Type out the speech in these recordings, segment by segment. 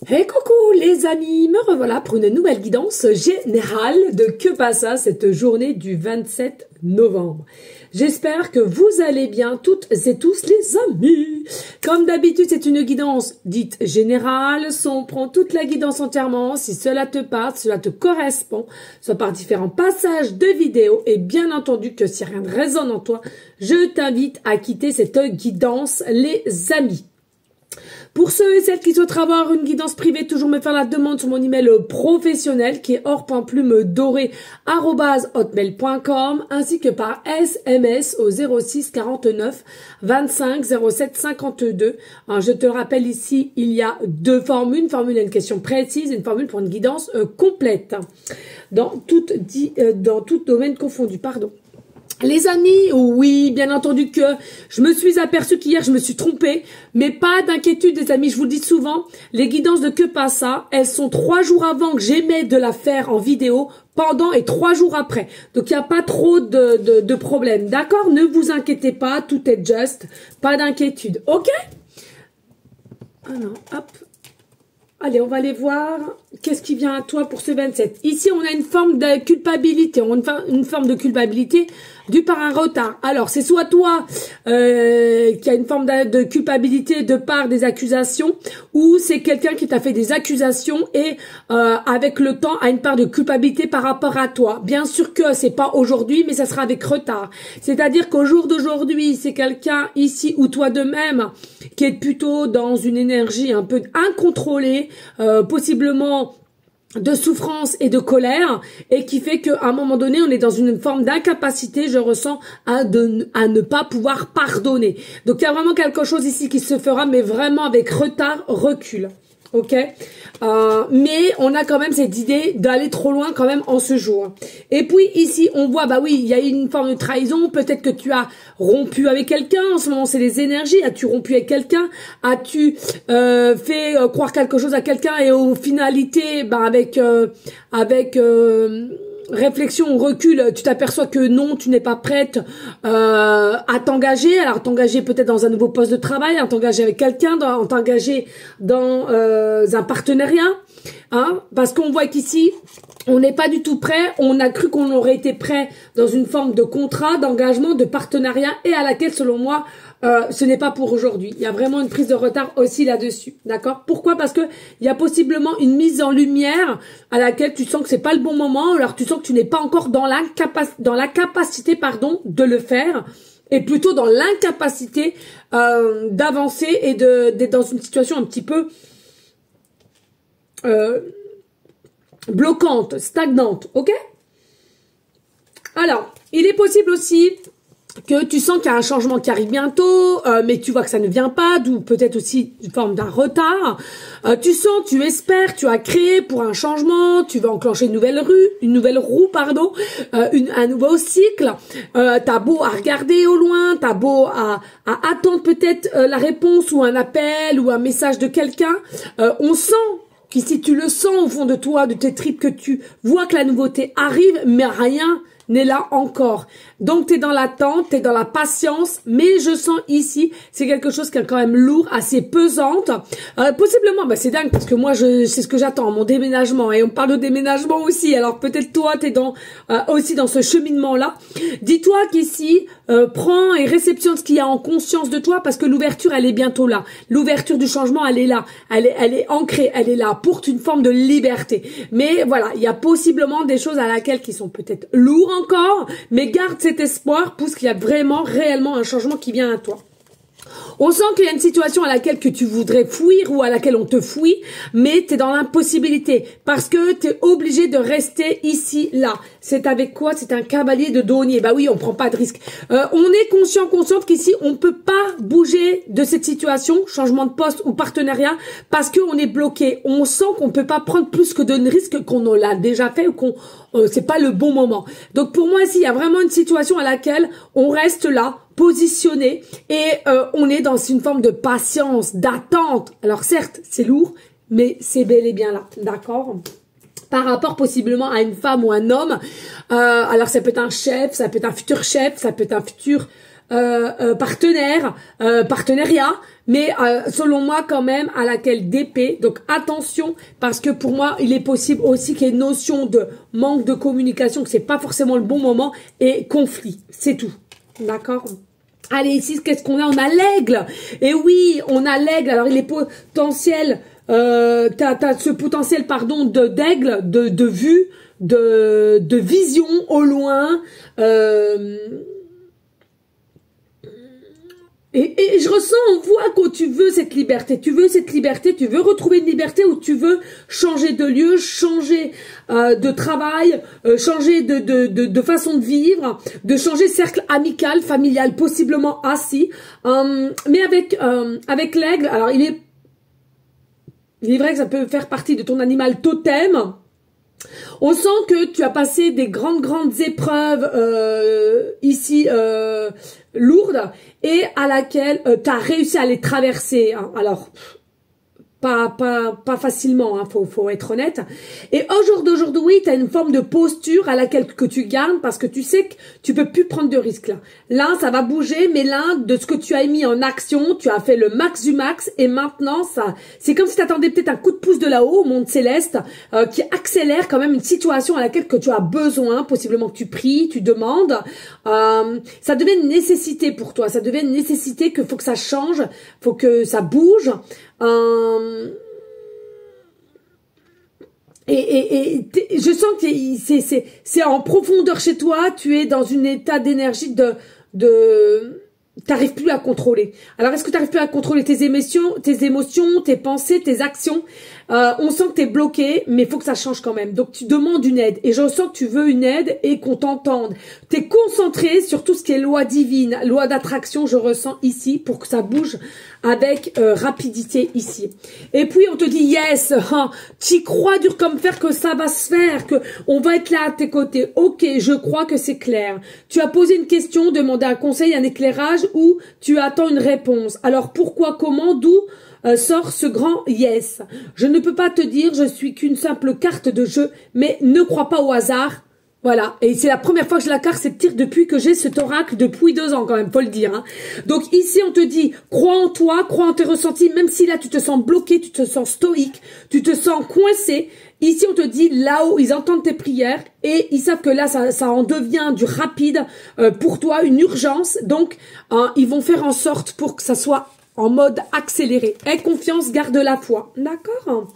Hey coucou les amis, me revoilà pour une nouvelle guidance générale de Que Passa cette journée du 27 novembre. J'espère que vous allez bien toutes et tous les amis. Comme d'habitude, c'est une guidance dite générale. On prend toute la guidance entièrement, si cela te parle, si cela te correspond, soit par différents passages de vidéos. Et bien entendu que si rien ne résonne en toi, je t'invite à quitter cette guidance les amis. Pour ceux et celles qui souhaitent avoir une guidance privée, toujours me faire la demande sur mon email professionnel qui est or.plume-doré@hotmail.com ainsi que par SMS au 06 49 25 07 52. Alors, je te rappelle ici, il y a deux formules. Une formule à une question précise et une formule pour une guidance complète. Dans tout domaine confondu, pardon. Les amis, oui, bien entendu que je me suis aperçue qu'hier, je me suis trompée, mais pas d'inquiétude les amis, je vous le dis souvent, les guidances de Que Passa, elles sont 3 jours avant que j'émette de la faire en vidéo, pendant et 3 jours après. Donc, il n'y a pas trop de problème, d'accord? Ne vous inquiétez pas, tout est juste, pas d'inquiétude, ok? Ah non, hop. Allez, on va aller voir qu'est-ce qui vient à toi pour ce 27. Ici, on a une forme de culpabilité. On a une forme de culpabilité due par un retard. Alors, c'est soit toi qui a une forme de culpabilité de par des accusations, ou c'est quelqu'un qui t'a fait des accusations et avec le temps a une part de culpabilité par rapport à toi. Bien sûr que c'est pas aujourd'hui, mais ça sera avec retard. C'est-à-dire qu'au jour d'aujourd'hui, c'est quelqu'un ici ou toi de même qui est plutôt dans une énergie un peu incontrôlée, possiblement de souffrance et de colère, et qui fait qu'à un moment donné, on est dans une forme d'incapacité, je ressens, à ne pas pouvoir pardonner. Donc, il y a vraiment quelque chose ici qui se fera, mais vraiment avec retard, recul. Ok, mais on a quand même cette idée d'aller trop loin quand même en ce jour. Et puis ici, on voit, bah oui, il y a une forme de trahison. Peut-être que tu as rompu avec quelqu'un. En ce moment, c'est les énergies. As-tu rompu avec quelqu'un? As-tu fait croire quelque chose à quelqu'un et au finalité, bah avec réflexion, recul, tu t'aperçois que non, tu n'es pas prête à t'engager. Alors t'engager peut-être dans un nouveau poste de travail, à t'engager avec quelqu'un, à t'engager dans un partenariat, hein, parce qu'on voit qu'ici on n'est pas du tout prêt. On a cru qu'on aurait été prêt dans une forme de contrat, d'engagement, de partenariat, et à laquelle, selon moi, ce n'est pas pour aujourd'hui. Il y a vraiment une prise de retard aussi là-dessus, d'accord? Pourquoi? Parce que il y a possiblement une mise en lumière à laquelle tu sens que c'est pas le bon moment, alors tu sens que tu n'es pas encore dans la capacité, pardon, de le faire, et plutôt dans l'incapacité d'avancer et d'être dans une situation un petit peu bloquante, stagnante, ok? Alors, il est possible aussi que tu sens qu'il y a un changement qui arrive bientôt, mais tu vois que ça ne vient pas, d'où peut-être aussi une forme d'un retard. Tu sens, tu espères, tu as créé pour un changement, tu vas enclencher une nouvelle roue, un nouveau cycle. T'as beau à regarder au loin, t'as beau à attendre peut-être la réponse ou un appel ou un message de quelqu'un. On sent qu'ici tu le sens au fond de toi, de tes tripes, que tu vois que la nouveauté arrive, mais rien n'est là encore. Donc, tu es dans l'attente, tu es dans la patience, mais je sens ici, c'est quelque chose qui est quand même lourd, assez pesante. Possiblement, bah c'est dingue, parce que moi, c'est ce que j'attends, mon déménagement, et on parle de déménagement aussi. Alors, peut-être toi, tu es aussi dans ce cheminement-là. Dis-toi qu'ici, prends et réceptionne ce qu'il y a en conscience de toi, parce que l'ouverture, elle est bientôt là. L'ouverture du changement, elle est là. Elle est ancrée, elle est là, pour une forme de liberté. Mais voilà, il y a possiblement des choses à laquelle qui sont peut-être lourdes encore, mais garde cet espoir pour qu'il y a vraiment, réellement un changement qui vient à toi. On sent qu'il y a une situation à laquelle que tu voudrais fuir ou à laquelle on te fuit, mais tu es dans l'impossibilité parce que tu es obligé de rester ici, là. C'est avec quoi? C'est un cavalier de denier. Bah oui, on prend pas de risque. On est consciente qu'ici, on peut pas bouger de cette situation, changement de poste ou partenariat, parce qu'on est bloqué. On sent qu'on peut pas prendre plus que de risques qu'on l'a déjà fait ou qu'on c'est pas le bon moment. Donc pour moi ici, il y a vraiment une situation à laquelle on reste là, positionné, et on est dans une forme de patience, d'attente. Alors certes, c'est lourd, mais c'est bel et bien là, d'accord? Par rapport possiblement à une femme ou un homme, alors ça peut être un chef, ça peut être un futur chef, ça peut être un futur partenariat, mais selon moi quand même à laquelle d'épée. Donc attention, parce que pour moi, il est possible aussi qu'il y ait une notion de manque de communication, que c'est pas forcément le bon moment, et conflit, c'est tout. D'accord? Allez, ici, qu'est-ce qu'on a? On a l'aigle. Et oui, on a l'aigle. Alors, il est potentiel, t'as ce potentiel, pardon, d'aigle, de vue, de vision au loin, et je ressens, on voit que tu veux cette liberté, tu veux retrouver une liberté où tu veux changer de lieu, changer de travail, changer de façon de vivre, de changer de cercle amical, familial, possiblement assis. Mais avec l'aigle, alors il est vrai que ça peut faire partie de ton animal totem. On sent que tu as passé des grandes épreuves ici lourdes et à laquelle tu as réussi à les traverser. Hein. Alors, pas facilement, hein, faut être honnête. Et au jour d'aujourd'hui, tu as une forme de posture à laquelle que tu gardes parce que tu sais que tu peux plus prendre de risques là. Là, ça va bouger, mais là, de ce que tu as mis en action, tu as fait le max du max et maintenant, ça, c'est comme si tu attendais peut-être un coup de pouce de là-haut, au monde céleste, qui accélère quand même une situation à laquelle que tu as besoin, possiblement que tu pries, tu demandes. Ça devient une nécessité pour toi, ça devient une nécessité que faut que ça change, faut que ça bouge. Je sens que c'est en profondeur chez toi, tu es dans un état d'énergie t'arrives plus à contrôler. Alors est-ce que t'arrives plus à contrôler tes émotions, tes pensées, tes actions? On sent que t'es bloqué, mais il faut que ça change quand même. Donc tu demandes une aide et je sens que tu veux une aide et qu'on t'entende. T'es concentré sur tout ce qui est loi divine, loi d'attraction, je ressens ici pour que ça bouge avec rapidité ici. Et puis on te dit yes, hein, t'y crois dur comme fer que ça va se faire, que on va être là à tes côtés. Ok, je crois que c'est clair. Tu as posé une question, demandé un conseil, un éclairage ou tu attends une réponse. Alors pourquoi, comment, d'où sort ce grand yes? Je ne peux pas te dire, je suis qu'une simple carte de jeu, mais ne crois pas au hasard. Voilà, et c'est la première fois que je la carte cette tire depuis que j'ai cet oracle, depuis 2 ans quand même, faut le dire. Hein. Donc ici on te dit, crois en toi, crois en tes ressentis, même si là tu te sens bloqué, tu te sens stoïque, tu te sens coincé. Ici on te dit, là-haut, ils entendent tes prières et ils savent que là ça en devient du rapide pour toi, une urgence. Donc ils vont faire en sorte pour que ça soit en mode accéléré. Aie confiance, garde la foi. D'accord?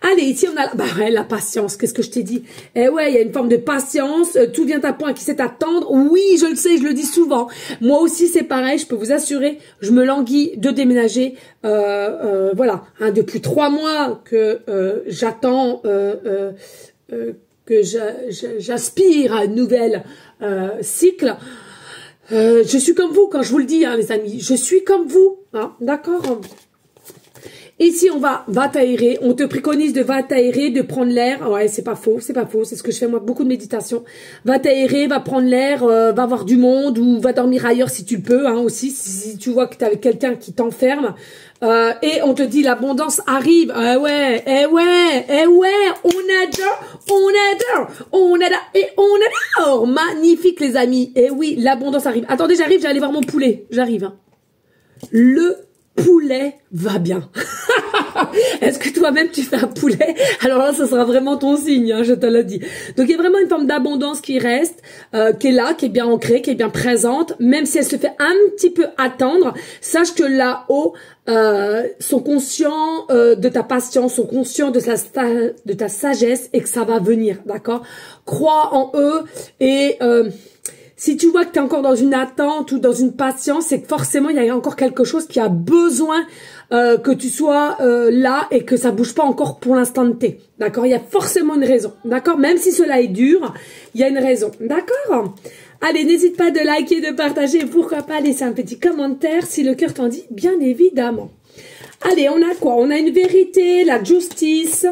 Allez, ici on a la patience. Qu'est-ce que je t'ai dit? Eh ouais, il y a une forme de patience. Tout vient à point qui sait attendre. Oui, je le sais, je le dis souvent. Moi aussi, c'est pareil. Je peux vous assurer, je me languis de déménager. Voilà, hein, depuis 3 mois que j'attends, que j'aspire à un nouvel cycle. Je suis comme vous quand je vous le dis, hein, les amis. Je suis comme vous, hein, d'accord? Ici, on va t'aérer. On te préconise de va t'aérer, de prendre l'air. Ouais, c'est pas faux, c'est pas faux. C'est ce que je fais moi, beaucoup de méditation. Va t'aérer, va prendre l'air, va voir du monde ou va dormir ailleurs si tu le peux, hein, aussi. Si tu vois que t'es avec quelqu'un qui t'enferme. Et on te dit l'abondance arrive. On adore. Magnifique les amis. Et oui, l'abondance arrive. Attendez, j'arrive, j'allais voir mon poulet. J'arrive. Hein. Le poulet va bien. Est-ce que toi-même tu fais un poulet? Alors là, ce sera vraiment ton signe, hein, je te le dis. Donc il y a vraiment une forme d'abondance qui reste, qui est là, qui est bien ancrée, qui est bien présente, même si elle se fait un petit peu attendre. Sache que là-haut, sont conscients de ta patience, sont conscients de ta sagesse et que ça va venir, d'accord? Crois en eux et si tu vois que tu es encore dans une attente ou dans une patience, c'est que forcément, il y a encore quelque chose qui a besoin que tu sois là et que ça bouge pas encore pour l'instant T. D'accord? Il y a forcément une raison. D'accord? Même si cela est dur, il y a une raison. D'accord? Allez, n'hésite pas de liker, de partager et pourquoi pas laisser un petit commentaire si le cœur t'en dit, bien évidemment. Allez, on a quoi? On a une vérité, la justice.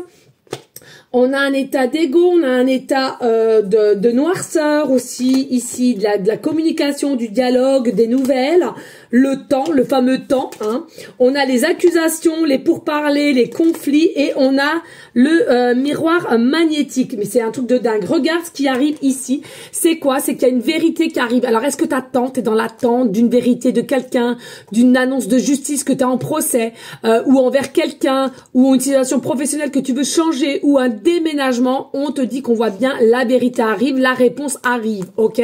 On a un état d'ego, on a un état de noirceur aussi, ici, de la communication, du dialogue, des nouvelles, le temps, le fameux temps. Hein. On a les accusations, les pourparlers, les conflits et on a le miroir magnétique. Mais c'est un truc de dingue. Regarde ce qui arrive ici. C'est quoi? C'est qu'il y a une vérité qui arrive. Alors, est-ce que t'attends? T'es dans l'attente d'une vérité de quelqu'un, d'une annonce de justice que t'as en procès, ou envers quelqu'un, ou une situation professionnelle que tu veux changer, ou un déménagement? On te dit qu'on voit bien la vérité arrive, la réponse arrive, ok?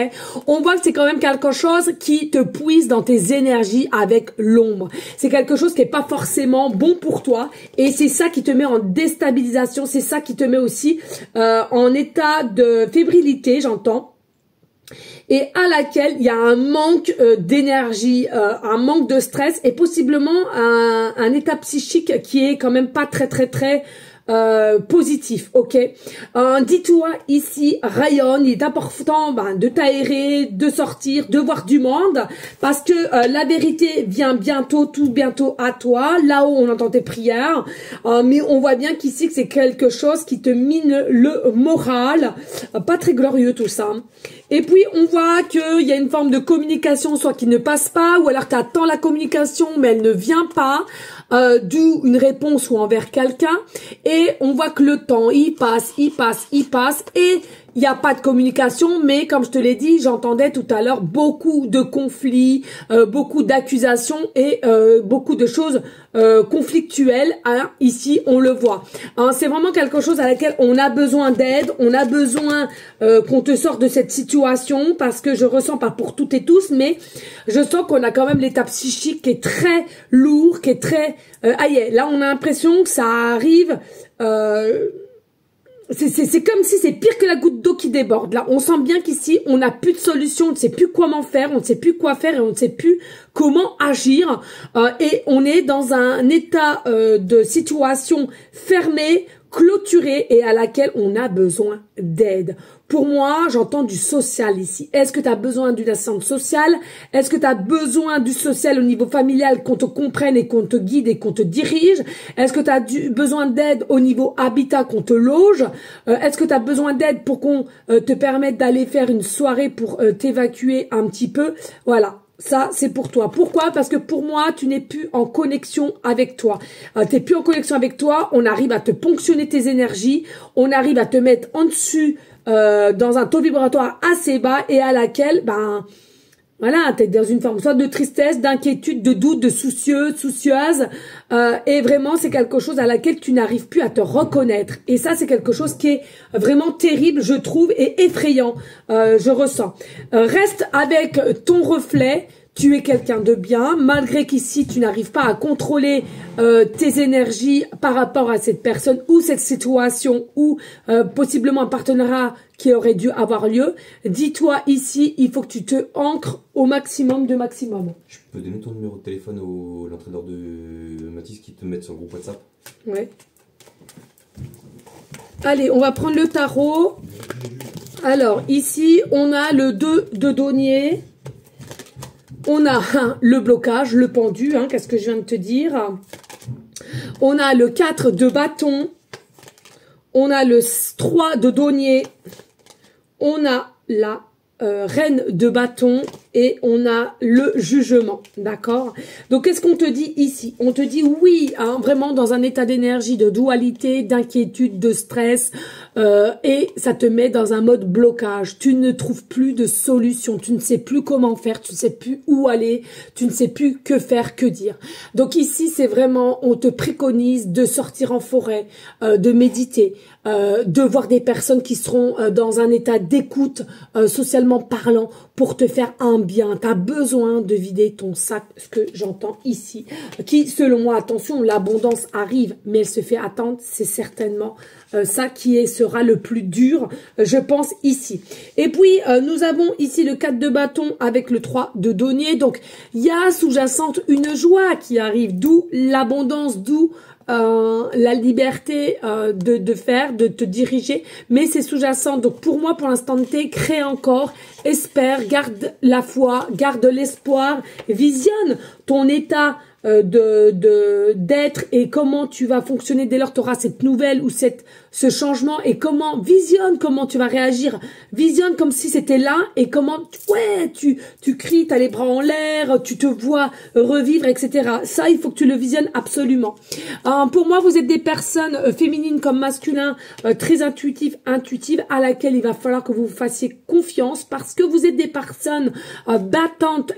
On voit que c'est quand même quelque chose qui te puise dans tes énergies avec l'ombre. C'est quelque chose qui est pas forcément bon pour toi, et c'est ça qui te met en déstabilisation, c'est ça qui te met aussi en état de fébrilité, j'entends, et à laquelle il y a un manque d'énergie, un manque de stress et possiblement un état psychique qui est quand même pas très positif, ok. Dis-toi ici, rayonne, il est important de t'aérer, de sortir, de voir du monde, parce que la vérité vient bientôt, tout bientôt à toi. Là-haut, on entend tes prières, mais on voit bien qu'ici que c'est quelque chose qui te mine le moral, pas très glorieux tout ça. Et puis, on voit qu'il y a une forme de communication, soit qui ne passe pas, ou alors tu attends la communication, mais elle ne vient pas, d'où une réponse ou envers quelqu'un. Et on voit que le temps, il passe, et il n'y a pas de communication, mais comme je te l'ai dit, j'entendais tout à l'heure beaucoup de conflits, beaucoup d'accusations et beaucoup de choses conflictuelles. Hein, ici, on le voit. Hein, c'est vraiment quelque chose à laquelle on a besoin d'aide, on a besoin qu'on te sorte de cette situation, parce que je ressens pas pour toutes et tous, mais je sens qu'on a quand même l'état psychique qui est très lourd, qui est très... aïe, là, on a l'impression que ça arrive... c'est comme si c'est pire que la goutte d'eau qui déborde. Là, on sent bien qu'ici, on n'a plus de solution, on ne sait plus comment faire, on ne sait plus quoi faire et on ne sait plus comment agir. Et on est dans un état de situation fermée, clôturée et à laquelle on a besoin d'aide. Pour moi, j'entends du social ici. Est-ce que tu as besoin d'une assistante sociale? Est-ce que tu as besoin du social au niveau familial, qu'on te comprenne et qu'on te guide et qu'on te dirige? Est-ce que tu as besoin d'aide au niveau habitat, qu'on te loge? Est-ce que tu as besoin d'aide pour qu'on te permette d'aller faire une soirée pour t'évacuer un petit peu? Voilà. Ça, c'est pour toi. Pourquoi? Parce que pour moi, tu n'es plus en connexion avec toi. Tu n'es plus en connexion avec toi. On arrive à te ponctionner tes énergies. On arrive à te mettre en dessus dans un taux vibratoire assez bas et à laquelle, voilà, t'es dans une forme soit de tristesse, d'inquiétude, de doute, de soucieuse, et vraiment c'est quelque chose à laquelle tu n'arrives plus à te reconnaître. Et ça, c'est quelque chose qui est vraiment terrible, je trouve, et effrayant, je ressens. Reste avec ton reflet. Tu es quelqu'un de bien, malgré qu'ici, tu n'arrives pas à contrôler tes énergies par rapport à cette personne ou cette situation ou possiblement un partenariat qui aurait dû avoir lieu. Dis-toi ici, il faut que tu te ancres au maximum de maximum. Je peux donner ton numéro de téléphone à l'entraîneur de Mathis qui te mette sur le groupe WhatsApp? Ouais. Allez, on va prendre le tarot. Alors, ici, on a le 2 de denier. On a le blocage, le pendu, hein, qu'est-ce que je viens de te dire. On a le 4 de bâton. On a le 3 de denier. On a la reine de bâton et on a le jugement, d'accord? Donc, qu'est-ce qu'on te dit ici? On te dit oui, hein, vraiment dans un état d'énergie, de dualité, d'inquiétude, de stress, et ça te met dans un mode blocage. Tu ne trouves plus de solution, tu ne sais plus comment faire, tu ne sais plus où aller, tu ne sais plus que faire, que dire. Donc ici, c'est vraiment, on te préconise de sortir en forêt, de méditer, de voir des personnes qui seront dans un état d'écoute socialement parlant pour te faire un bien. Tu as besoin de vider ton sac, ce que j'entends ici, qui selon moi, attention, l'abondance arrive, mais elle se fait attendre, c'est certainement ça qui sera le plus dur, je pense, ici. Et puis, nous avons ici le 4 de bâton avec le 3 de denier, donc il y a sous-jacente une joie qui arrive, d'où l'abondance, d'où la liberté de faire, de te diriger, mais c'est sous-jacent. Donc pour moi, pour l'instant T, crée encore, espère, garde la foi, garde l'espoir, visionne ton état d'être et comment tu vas fonctionner dès lors tu auras cette nouvelle ou ce changement et visionne comment tu vas réagir, visionne comme si c'était là et comment tu cries, tu as les bras en l'air, tu te vois revivre, etc. Ça, il faut que tu le visionnes absolument. Pour moi, vous êtes des personnes féminines comme masculines, très intuitives à laquelle il va falloir que vous vous fassiez confiance parce que vous êtes des personnes battantes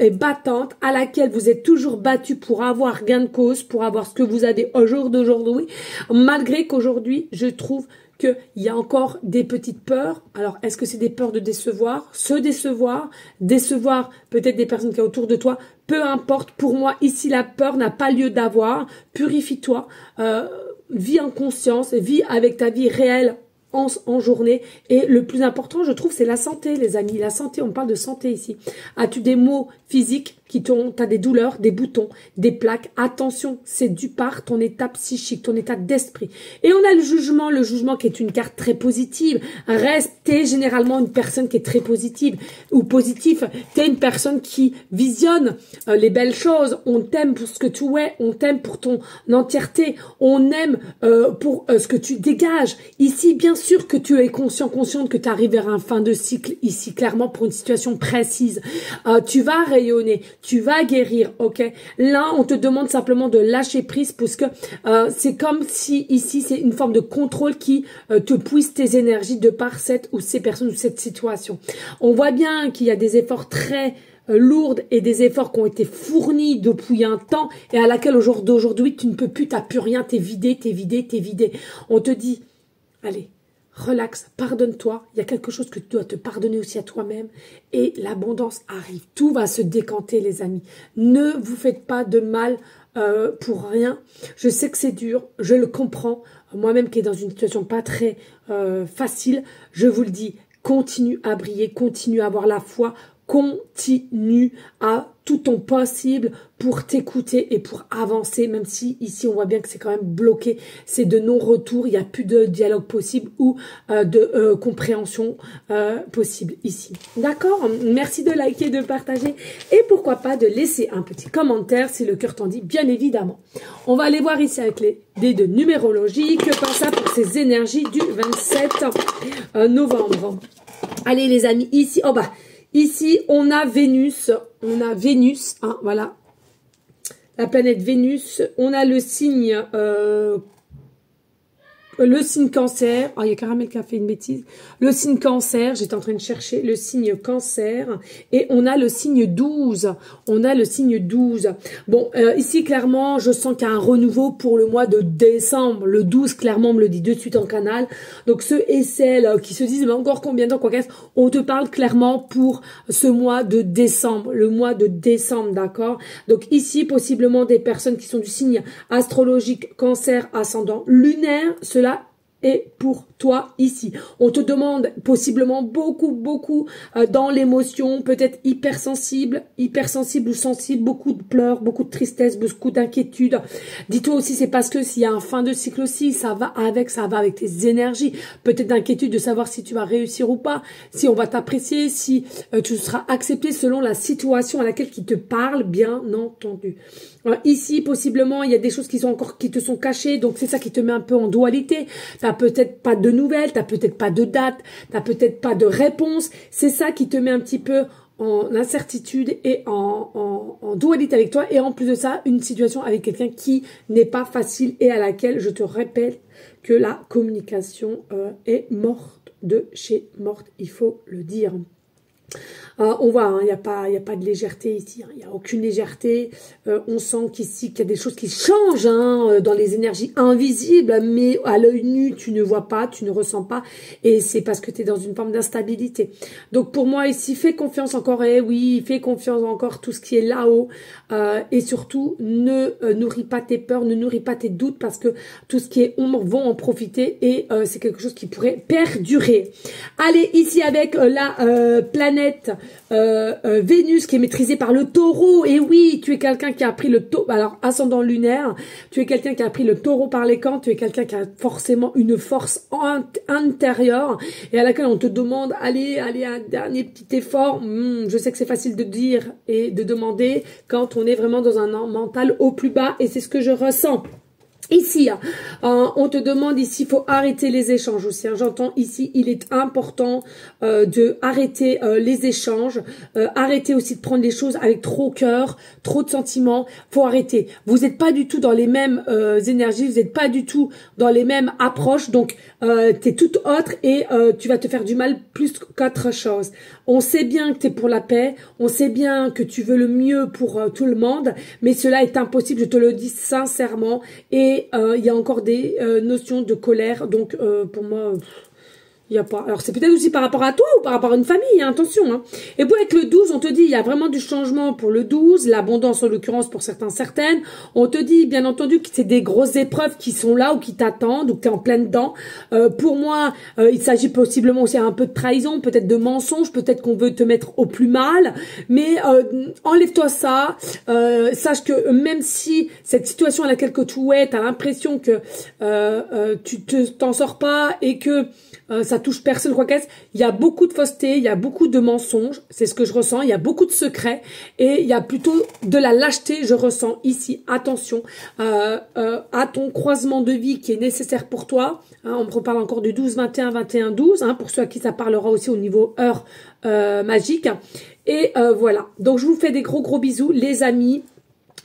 à laquelle vous êtes toujours battues pour avoir gain de cause, pour avoir ce que vous avez au jour d'aujourd'hui, malgré qu'aujourd'hui, je trouve qu'il y a encore des petites peurs. Alors, est-ce que c'est des peurs de décevoir, décevoir peut-être des personnes qui sont autour de toi? Peu importe, pour moi, ici, la peur n'a pas lieu d'avoir. Purifie-toi, vis en conscience, vis avec ta vie réelle en journée. Et le plus important, je trouve, c'est la santé, les amis. La santé, on parle de santé ici. As-tu des maux physiques t'as des douleurs, des boutons, des plaques? Attention, c'est dû par ton état psychique, ton état d'esprit. Et on a le jugement qui est une carte très positive. T'es généralement une personne qui est très positive ou positif. T'es une personne qui visionne les belles choses. On t'aime pour ce que tu es, on t'aime pour ton entièreté, on aime pour ce que tu dégages. Ici, bien sûr que tu es consciente que tu arrives vers un fin de cycle ici, clairement pour une situation précise. Tu vas rayonner. Tu vas guérir, ok? Là, on te demande simplement de lâcher prise parce que c'est comme si ici, c'est une forme de contrôle qui te puise tes énergies de par cette ou ces personnes ou cette situation. On voit bien qu'il y a des efforts très lourds et des efforts qui ont été fournis depuis un temps et à laquelle au jour d'aujourd'hui, tu ne peux plus, t'as plus rien, t'es vidé. On te dit, allez, relax, pardonne-toi, il y a quelque chose que tu dois te pardonner aussi à toi-même et l'abondance arrive. Tout va se décanter, les amis. Ne vous faites pas de mal pour rien. Je sais que c'est dur, je le comprends. Moi-même qui est dans une situation pas très facile, je vous le dis, continue à briller, continue à avoir la foi, continue à tout ton possible pour t'écouter et pour avancer, même si ici on voit bien que c'est quand même bloqué, c'est de non-retour, il n'y a plus de dialogue possible ou de compréhension possible ici. D'accord? Merci de liker, de partager et pourquoi pas de laisser un petit commentaire si le cœur t'en dit, bien évidemment. On va aller voir ici avec les dés de numérologie, que pense ça pour ces énergies du 27 novembre. Allez les amis, ici, ici, on a Vénus, hein, voilà, la planète Vénus, on a le signe cancer, il y a Caramel qui a fait une bêtise, le signe cancer, j'étais en train de chercher le signe cancer, et on a le signe 12, bon, ici clairement, je sens qu'il y a un renouveau pour le mois de décembre, le 12 clairement me le dit de suite en canal, donc ceux et celles qui se disent, mais encore combien de temps, on te parle clairement pour ce mois de décembre, le mois de décembre, d'accord, donc ici, possiblement des personnes qui sont du signe astrologique cancer, ascendant lunaire, cela est pour toi ici. On te demande possiblement beaucoup dans l'émotion, peut-être hypersensible ou sensible, beaucoup de pleurs, beaucoup de tristesse, beaucoup d'inquiétude. Dis-toi aussi, c'est parce que s'il y a un fin de cycle aussi, ça va avec tes énergies. Peut-être d'inquiétude de savoir si tu vas réussir ou pas, si on va t'apprécier, si tu seras accepté selon la situation à laquelle qui te parle, bien entendu. Ici, possiblement, il y a des choses qui te sont cachées, donc c'est ça qui te met un peu en dualité. T'as peut-être pas de nouvelles, t'as peut-être pas de date, t'as peut-être pas de réponse. C'est ça qui te met un petit peu en incertitude et en dualité avec toi. Et en plus de ça, une situation avec quelqu'un qui n'est pas facile et à laquelle, je te répète, que la communication est morte de chez morte, il faut le dire. On voit, il n'y a pas de légèreté ici, il n'y a aucune légèreté. On sent qu'ici, qu'il y a des choses qui changent dans les énergies invisibles, mais à l'œil nu, tu ne vois pas, tu ne ressens pas, et c'est parce que tu es dans une forme d'instabilité. Donc pour moi ici, fais confiance encore, fais confiance encore tout ce qui est là-haut, et surtout, ne nourris pas tes peurs, ne nourris pas tes doutes, parce que tout ce qui est ombre vont en profiter, et c'est quelque chose qui pourrait perdurer. Allez, ici avec la planète planète Vénus qui est maîtrisée par le taureau. Et oui, tu es quelqu'un qui a appris le taureau. Alors, ascendant lunaire, tu es quelqu'un qui a appris le taureau par les cornes. Tu es quelqu'un qui a forcément une force intérieure et à laquelle on te demande, allez, un dernier petit effort. Je sais que c'est facile de dire et de demander quand on est vraiment dans un mental au plus bas et c'est ce que je ressens. Ici, on te demande ici, il faut arrêter les échanges aussi. J'entends ici, il est important de arrêter les échanges, arrêter aussi de prendre les choses avec trop cœur, trop de sentiments. Faut arrêter. Vous n'êtes pas du tout dans les mêmes énergies, vous n'êtes pas du tout dans les mêmes approches. Donc, t'es toute autre et tu vas te faire du mal plus qu'autre chose. On sait bien que tu es pour la paix, on sait bien que tu veux le mieux pour tout le monde, mais cela est impossible, je te le dis sincèrement. Et il y a encore des notions de colère, donc pour moi, il n'y a pas. Alors c'est peut-être aussi par rapport à toi ou par rapport à une famille, hein, attention. Hein. Et puis avec le 12, on te dit, il y a vraiment du changement pour le 12, l'abondance en l'occurrence pour certains, certaines. On te dit, bien entendu, que c'est des grosses épreuves qui sont là ou qui t'attendent ou que tu es en pleine dedans. Pour moi, il s'agit possiblement aussi un peu de trahison, peut-être de mensonge, peut-être qu'on veut te mettre au plus mal. Mais enlève-toi ça. Sache que même si cette situation à laquelle que tu es, tu as l'impression que tu t'en sors pas et que ça touche personne, quoi qu'est-ce. Il y a beaucoup de fausseté, il y a beaucoup de mensonges, c'est ce que je ressens. Il y a beaucoup de secrets et il y a plutôt de la lâcheté, je ressens ici. Attention à ton croisement de vie qui est nécessaire pour toi. Hein, on me reparle encore du 12-21, 21-12, hein, pour ceux à qui ça parlera aussi au niveau heure magique. Et voilà. Donc je vous fais des gros bisous, les amis.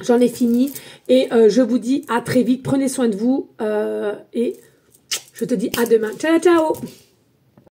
J'en ai fini et je vous dis à très vite. Prenez soin de vous et je te dis à demain. Ciao, ciao!